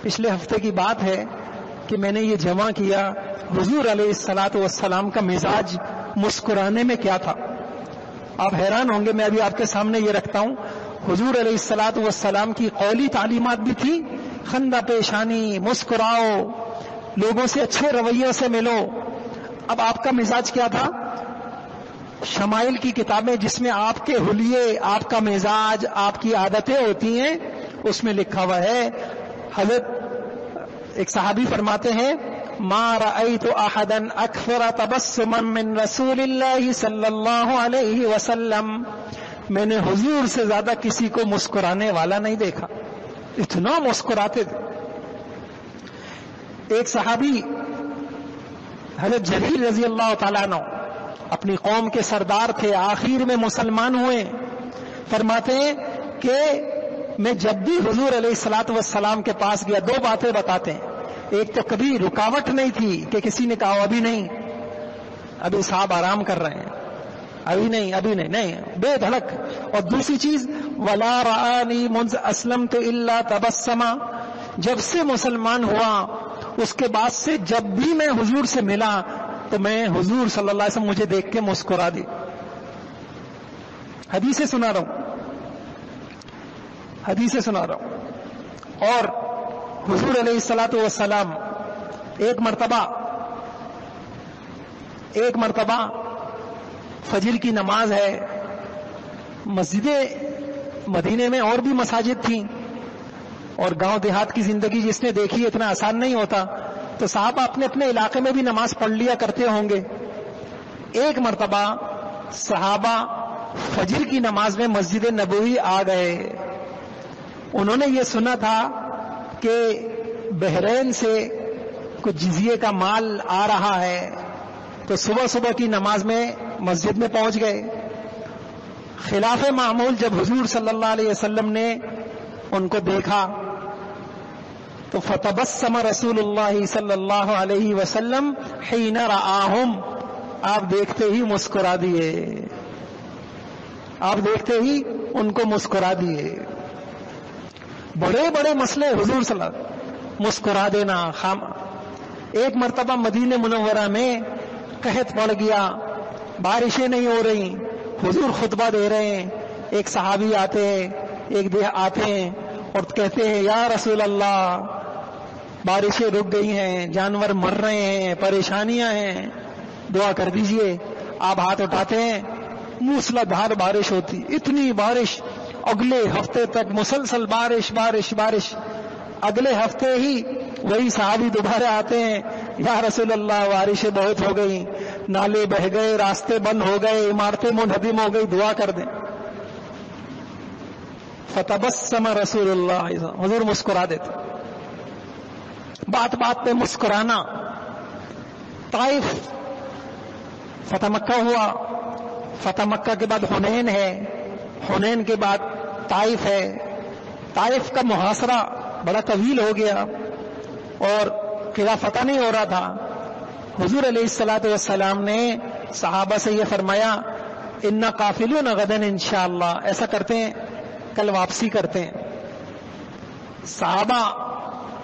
پچھلے ہفتے کی بات ہے کہ میں نے یہ جمع کیا حضور علیہ الصلوۃ والسلام کا مزاج مسکرانے میں کیا تھا. آپ حیران ہوں گے، میں ابھی آپ کے سامنے یہ رکھتا ہوں. حضور علیہ الصلوۃ والسلام کی قولی تعلیمات بھی تھی، خندہ پیشانی، مسکراؤ، لوگوں سے اچھے رویوں سے ملو. اب آپ کا مزاج کیا تھا؟ شمائل کی کتابیں جس میں آپ کے حلیے، آپ کا مزاج، آپ کی عادتیں ہوتی ہیں، اس میں لکھا ہوا ہے. حضرت ایک صحابی فرماتے ہیں ما رأيت احدا اکثر تبسما من رسول اللہ صلی اللہ علیہ وسلم، میں نے حضور سے زیادہ کسی کو مسکرانے والا نہیں دیکھا، اتنا مسکراتے تھے. ایک صحابی حضرت جریر رضی اللہ تعالیٰ عنہ اپنی قوم کے سردار تھے، آخر میں مسلمان ہوئے. فرماتے ہیں کہ میں جب بھی حضور علیہ الصلوۃ والسلام کے پاس گیا، دو باتیں بتاتے ہیں. ایک تو کبھی رکاوٹ نہیں تھی کہ کسی نے کہا ابھی نہیں، ابھی صاحب آرام کر رہے ہیں، ابھی نہیں، نہیں، بے دھڑک. اور دوسری چیز ولا رآنی منذ اسلمت الا تبسم، جب سے مسلمان ہوا اس کے بعد سے جب بھی میں حضور سے ملا تو میں حضور صلی اللہ علیہ وسلم مجھے دیکھ کے مسکرا دی. حدیثیں سنا رہا ہوں. اور حضور علیہ الصلوۃ والسلام ایک مرتبہ فجر کی نماز ہے، مسجد مدینے میں اور بھی مساجد تھیں، اور گاؤں دیہات کی زندگی جس نے دیکھی اتنا آسان نہیں ہوتا، تو صحابہ اپنے علاقے میں بھی نماز پڑھ لیا کرتے ہوں گے. ایک مرتبہ صحابہ فجر کی نماز میں مسجد نبوی آ گئے. انہوں نے یہ سنا تھا کہ بحرین سے کچھ جزیے کا مال آ رہا ہے، تو صبح کی نماز میں مسجد میں پہنچ گئے. خلاف معمول جب حضور صلی اللہ علیہ وسلم نے ان کو دیکھا تو فتبسم رسول اللہ صلی اللہ علیہ وسلم حین رآہم، آپ دیکھتے ہی مسکرا دیے، آپ دیکھتے ہی ان کو مسکرا دیے. بڑے بڑے مسئلے حضور صلی اللہ علیہ وسلم مسکرا دینا. ایک مرتبہ مدینہ منورہ میں قحط پڑ گیا، بارشیں نہیں ہو رہی، حضور خطبہ دے رہے ہیں، ایک صحابی آتے ہیں اور کہتے ہیں یا رسول اللہ بارشیں رک گئی ہیں، جانور مر رہے ہیں، پریشانیاں ہیں، دعا کر دیجئے. آپ ہاتھ اٹھاتے ہیں، موسلا دھار بارش ہوتی، اتنی بارش، اگلے ہفتے تک مسلسل بارش. اگلے ہفتے ہی وہی صحابی دوبارہ آتے ہیں، یا رسول اللہ بارشیں بہت ہو گئی، نالے بہ گئے، راستے بند ہو گئے، عمارتیں منہدم ہو گئی، دعا کر دیں. فتبسم رسول اللہ، حضور مسکرا دیتے. بات پہ مسکرانا. طائف فتح مکہ ہوا، فتح مکہ کے بعد حنین ہے، حنین کے بعد طائف ہے. طائف کا محاصرہ بڑا طویل ہو گیا اور قلعہ فتح نہیں ہو رہا تھا. حضور علیہ الصلوۃ والسلام نے صحابہ سے یہ فرمایا انا قافلون غدا انشاءاللہ، ایسا کرتے ہیں کل واپسی کرتے ہیں. صحابہ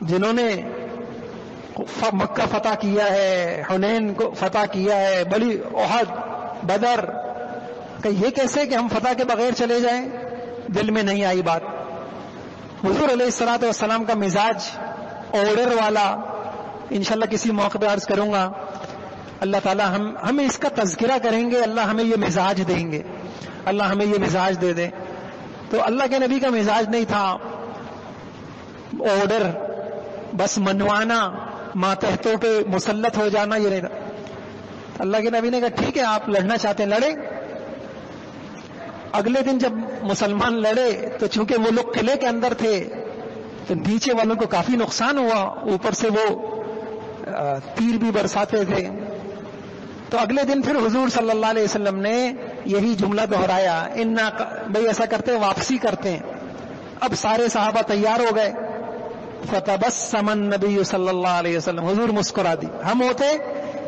جنہوں نے مکہ فتح کیا ہے، حنین کو فتح کیا ہے، بڑی احد، بدر، کہ یہ کیسے کہ ہم فتح کے بغیر چلے جائیں؟ دل میں نہیں آئی بات. حضور علیہ الصلوۃ والسلام کا مزاج آرڈر والا، انشاءاللہ کسی موقع پہ عرض کروں گا. اللہ تعالی ہمیں اس کا تذکرہ کریں گے، اللہ ہمیں یہ مزاج دیں گے، اللہ ہمیں یہ مزاج دے دے. تو اللہ کے نبی کا مزاج نہیں تھا آرڈر، بس منوانا، ماتحتوں پہ مسلط ہو جانا، یہ نہیں تھا. اللہ کے نبی نے کہا ٹھیک ہے آپ لڑنا چاہتے ہیں لڑیں. اگلے دن جب مسلمان لڑے تو چونکہ وہ لوگ قلعے کے اندر تھے تو نیچے والوں کو کافی نقصان ہوا، اوپر سے وہ تیر بھی برساتے تھے. تو اگلے دن پھر حضور صلی اللہ علیہ وسلم نے یہی جملہ دہرایا، بھئی ایسا کرتے ہیں واپسی کرتے ہیں. اب سارے صحابہ تیار ہو گئے. فتبسم النبی صلی اللہ علیہ وسلم، حضور مسکرا دی. ہم ہوتے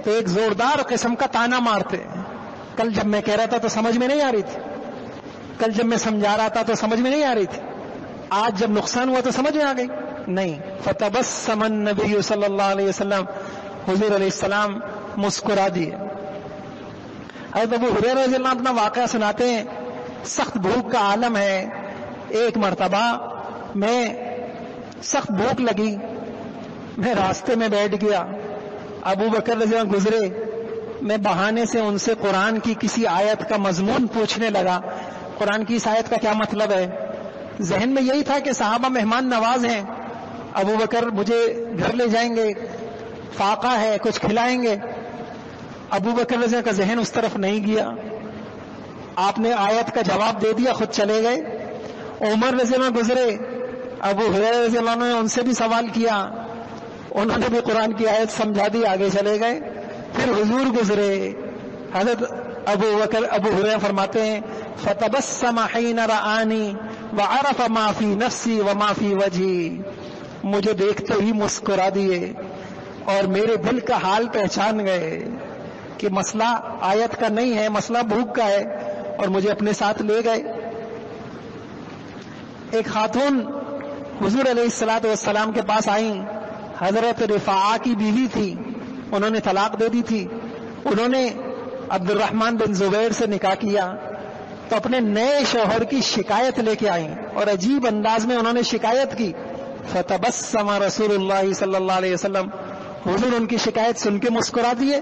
تو ایک زوردار قسم کا تانا مارتے. کل جب میں کہہ رہا تھا تو سمجھ میں نہیں آ رہی تھی، کل جب میں سمجھا رہا تھا تو سمجھ میں نہیں آ رہی تھی، آج جب نقصان ہوا تو سمجھ میں آ گئی. نہیں. فتبسم النبی صلی اللہ علیہ وسلم، حضور علیہ السلام مسکرا دیے. حضرت ابو ہریرہ رضی اللہ عنہ اپنا واقعہ سناتے ہیں، سخت بھوک کا عالم ہے. ایک مرتبہ میں سخت بھوک لگی، میں راستے میں بیٹھ گیا، ابو بکر رضی اللہ عنہ گزرے، میں بہانے سے ان سے قرآن کی کسی آیت کا مضمون پوچھنے لگا، قرآن کی اس آیت کا کیا مطلب ہے. ذہن میں یہی تھا کہ صحابہ مہمان نواز ہیں، ابو بکر مجھے گھر لے جائیں گے، فاقہ ہے، کچھ کھلائیں گے. ابو بکر رضی اللہ عنہ کا ذہن اس طرف نہیں گیا، آپ نے آیت کا جواب دے دیا، خود چلے گئے. عمر رضی اللہ عنہ گزرے، ابو ہریرہ رضی اللہ عنہ نے ان سے بھی سوال کیا، انہوں نے بھی قرآن کی آیت سمجھا دی، آگے چلے گئے. پھر حضور گزرے، حضرت ابو ہریرہ فرماتے ہیں فتبسم حین رآنی وعرف ما فی نفسی وما فی وجہی، مجھے دیکھتے ہی مسکرا دیے اور میرے دل کا حال پہچان گئے کہ مسئلہ آیت کا نہیں ہے، مسئلہ بھوک کا ہے، اور مجھے اپنے ساتھ لے گئے. ایک خاتون حضور علیہ الصلوۃ والسلام کے پاس آئیں، حضرت رفاعہ کی بیوی تھی، انہوں نے طلاق دے دی تھی. انہوں نے عبد الرحمن بن زبیر سے نکاح کیا تو اپنے نئے شوہر کی شکایت لے کے آئیں، اور عجیب انداز میں انہوں نے شکایت کی. فتبسم رسول اللہ صلی اللہ علیہ وسلم، حضور ان کی شکایت سن کے مسکرا دیے.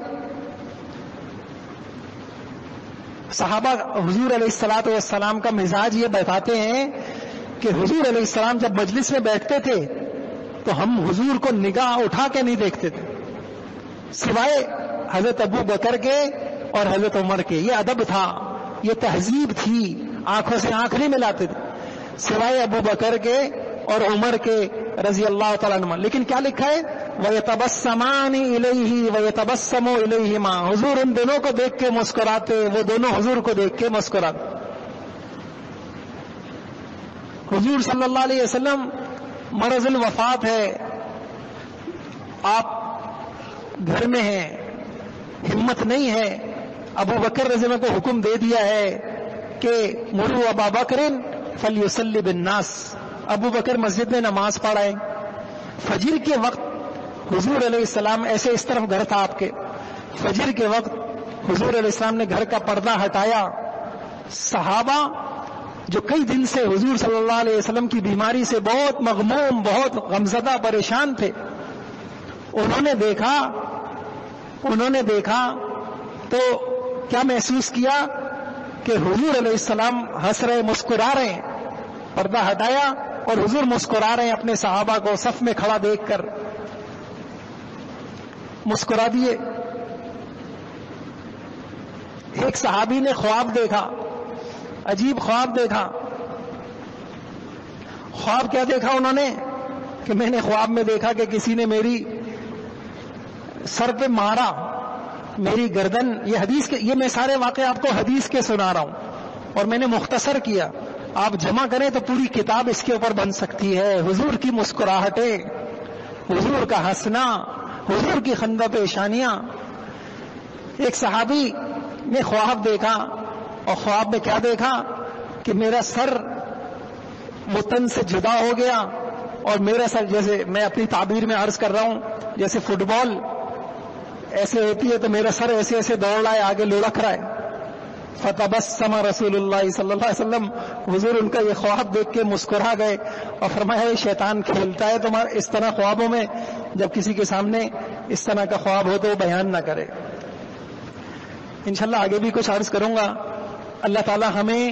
صحابہ حضور علیہ الصلوۃ والسلام کا مزاج یہ بتاتے ہیں کہ حضور علیہ السلام جب مجلس میں بیٹھتے تھے تو ہم حضور کو نگاہ اٹھا کے نہیں دیکھتے تھے، سوائے حضرت ابو بکر کے اور حضرت عمر کے. یہ ادب تھا، یہ تہذیب تھی، آنکھوں سے آنکھ نہیں ملاتے تھے سوائے ابو بکر کے اور عمر کے رضی اللہ تعالیٰ عنہ. لیکن کیا لکھا ہے وَيَتَبَسَّمَانِ إِلَيْهِ وَيَتَبَسَّمُ إِلَيْهِمَا، حضور ان دونوں کو دیکھ کے مسکراتے، وہ دونوں حضور کو دیکھ کے مسکراتے. حضور صلی اللہ علیہ وسلم مرض الوفات ہے، آپ گھر میں ہیں، ہمت نہیں ہے. ابو بکر رضی اللہ عنہ کو حکم دے دیا ہے کہ مروا ابا بکر فلیصلی بالناس، ابو بکر مسجد میں نماز پڑھائیں. فجر کے وقت حضور علیہ السلام ایسے، اس طرف گھر تھا آپ کے، فجر کے وقت حضور علیہ السلام نے گھر کا پردہ ہٹایا. صحابہ جو کئی دن سے حضور صلی اللہ علیہ وسلم کی بیماری سے بہت مغموم، بہت غمزدہ، پریشان تھے، انہوں نے دیکھا تو کیا محسوس کیا کہ حضور علیہ السلام ہنس رہے، مسکرا رہے ہیں. پردہ ہٹایا اور حضور مسکرا رہے ہیں، اپنے صحابہ کو صف میں کھڑا دیکھ کر مسکرا دیے. ایک صحابی نے خواب دیکھا، عجیب خواب دیکھا. خواب کیا دیکھا انہوں نے کہ میں نے خواب میں دیکھا کہ کسی نے میری سر پہ مارا، میری گردن. یہ حدیث کے، یہ میں سارے واقعے آپ کو حدیث کے سنا رہا ہوں اور میں نے مختصر کیا، آپ جمع کریں تو پوری کتاب اس کے اوپر بن سکتی ہے. حضور کی مسکراہٹیں، حضور کا ہنسنا، حضور کی خندہ پیشانیاں. ایک صحابی نے خواب دیکھا اور خواب میں کیا دیکھا کہ میرا سر وہ تن سے جدا ہو گیا اور میرا سر، جیسے میں اپنی تعبیر میں عرض کر رہا ہوں، جیسے فٹ بال ایسے ہوتی ہے تو میرا سر ایسے ایسے دوڑ رہا ہے، آگے لڑک رہا ہے. فتبسم رسول اللہ صلی اللہ علیہ وسلم، حضور ان کا یہ خواب دیکھ کے مسکرا گئے اور فرمایا یہ شیطان کھیلتا ہے تمہارے اس طرح خوابوں میں، جب کسی کے سامنے اس طرح کا خواب ہو تو وہ بیان نہ کرے. انشاءاللہ آگے بھی کچھ عرض کروں گا. اللہ تعالی ہمیں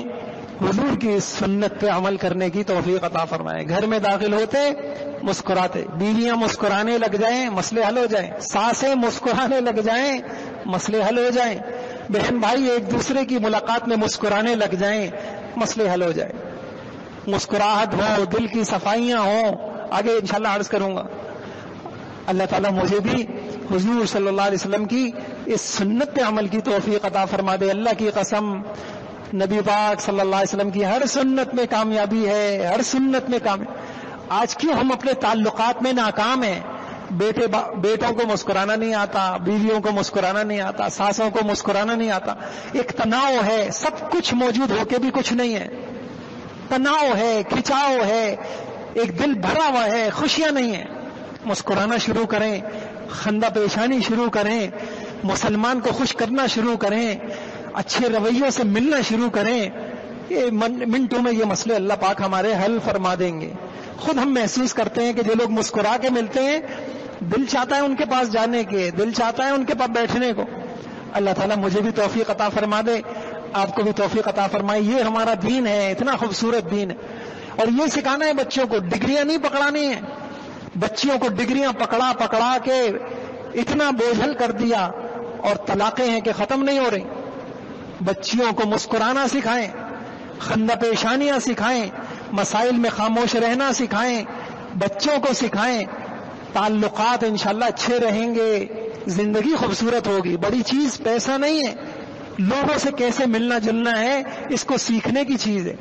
حضور کی سنت پہ عمل کرنے کی توفیق عطا فرمائے. گھر میں داخل ہوتے مسکراتے، بیویاں مسکرانے لگ جائیں مسئلے حل ہو جائیں، ساسیں مسکرانے لگ جائیں مسئلے حل ہو جائیں، بہن بھائی ایک دوسرے کی ملاقات میں مسکرانے لگ جائیں مسئلے حل ہو جائیں. مسکراہٹ ہو، دل کی صفائیاں ہوں. آگے انشاءاللہ عرض کروں گا. اللہ تعالیٰ مجھے بھی حضور صلی اللہ علیہ وسلم کی اس سنت پہ عمل کی توفیق عطا فرما دے. اللہ کی قسم، نبی پاک صلی اللہ علیہ وسلم کی ہر سنت میں کامیابی ہے، ہر سنت میں آج کیوں ہم اپنے تعلقات میں ناکام ہیں؟ بیٹوں کو مسکرانا نہیں آتا، بیویوں کو مسکرانا نہیں آتا، ساسوں کو مسکرانا نہیں آتا. ایک تناؤ ہے، سب کچھ موجود ہو کے بھی کچھ نہیں ہے. تناؤ ہے، کھچاؤ ہے، ایک دل بھرا ہوا ہے، خوشیاں نہیں ہیں، مسکرانا شروع کریں، خندہ پیشانی شروع کریں، مسلمان کو خوش کرنا شروع کریں، اچھے رویوں سے ملنا شروع کریں. یہ منٹوں میں یہ مسئلے اللہ پاک ہمارے حل فرما دیں گے. خود ہم محسوس کرتے ہیں کہ جو لوگ مسکرا کے ملتے ہیں دل چاہتا ہے ان کے پاس جانے کے، دل چاہتا ہے ان کے پاس بیٹھنے کو. اللہ تعالیٰ مجھے بھی توفیق عطا فرما دے، آپ کو بھی توفیق عطا فرمائے. یہ ہمارا دین ہے، اتنا خوبصورت دین ہے. اور یہ سکھانا ہے بچوں کو، ڈگریاں نہیں پکڑانی ہیں. بچیوں کو ڈگریاں پکڑا کے اتنا بوجھل کر دیا، اور طلاقیں ہیں کہ ختم نہیں ہو رہی. بچیوں کو مسکرانا سکھائیں، خندہ پیشانیاں سکھائیں، مسائل میں خاموش رہنا سکھائیں، بچوں کو سکھائیں. تعلقات انشاءاللہ اچھے رہیں گے، زندگی خوبصورت ہوگی. بڑی چیز پیسہ نہیں ہے، لوگوں سے کیسے ملنا جلنا ہے، اس کو سیکھنے کی چیز ہے.